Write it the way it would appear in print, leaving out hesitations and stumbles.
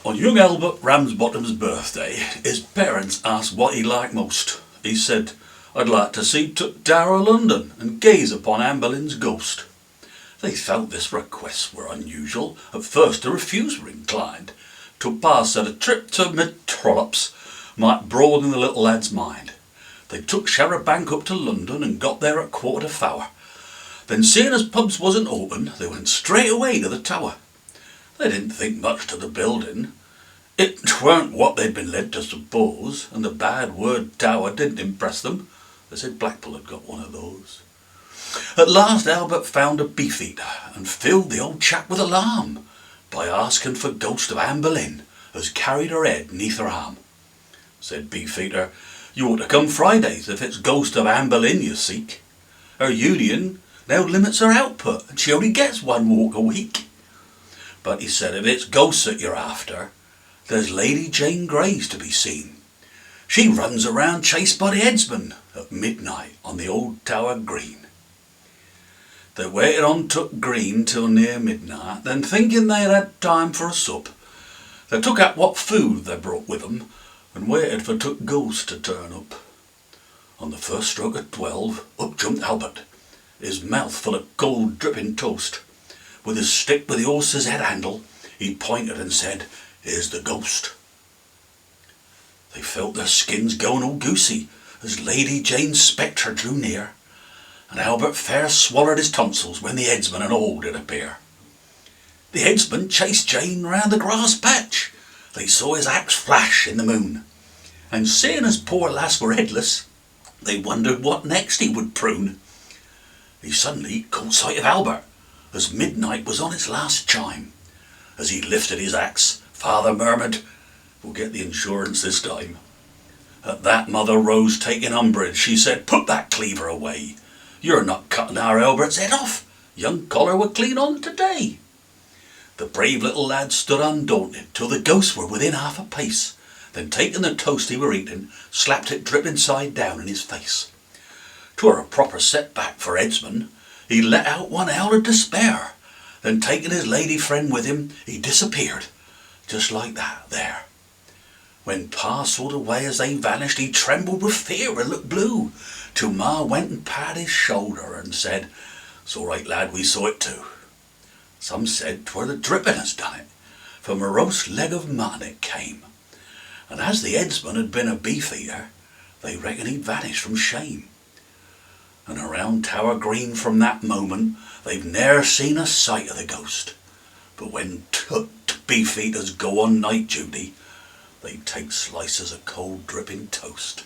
On young Albert Ramsbottom's birthday, his parents asked what he liked most. He said, "I'd like to see Tower of London and gaze upon Anne Boleyn's ghost." They felt this requests were unusual. At first the refuse were inclined. Till Pa said a trip to mid-trollops might broaden the little lad's mind. They took Bank up to London and got there at 4:15. Then seeing as pubs wasn't open, they went straight away to the Tower. They didn't think much to the building. It weren't what they'd been led to suppose, and the bad word Tower didn't impress them. They said Blackpool had got one of those. At last Albert found a beefeater and filled the old chap with alarm by asking for ghost of Anne Boleyn as carried her head neath her arm. Said beefeater, "You ought to come Fridays if it's ghost of Anne Boleyn you seek. Her union now limits her output and she only gets one walk a week." But he said if it's ghosts that you're after, there's Lady Jane Grey's to be seen. She runs around chased by the Eadsman at midnight on the old Tower Green. They waited on Took Green till near midnight, then thinking they had time for a sup, they took up what food they brought with them and waited for Took Ghost to turn up. On the first stroke of 12, up jumped Albert, his mouth full of cold dripping toast. With his stick with the horse's head handle, he pointed and said, "Here's the ghost." They felt their skins going all goosey as Lady Jane's spectre drew near, and Albert fair swallowed his tonsils when the headsman and all did appear. The headsman chased Jane round the grass patch. They saw his axe flash in the moon, and seeing as poor lass were headless, they wondered what next he would prune. He suddenly caught sight of Albert as midnight was on its last chime. As he lifted his axe, father murmured, "We'll get the insurance this time." At that mother rose taking umbrage. She said, "Put that cleaver away. You're not cutting our Albert's head off. Young collar were clean on today." The brave little lad stood undaunted till the ghosts were within half a pace. Then taking the toast he were eating, slapped it dripping side down in his face. 'Twere a proper setback for Eadsman. He let out one howl of despair. Then taking his lady friend with him, he disappeared, just like that, there. When Pa saw the way as they vanished, he trembled with fear and looked blue, till Ma went and patted his shoulder and said, "It's all right, lad, we saw it too." Some said 'twere the dripping as done it. From a roast leg of mutton it came, and as the headsman had been a beefeater, they reckoned he'd vanished from shame. And around Tower Green from that moment they've ne'er seen a sight of the ghost. But when beefeaters go on night duty, they take slices of cold dripping toast.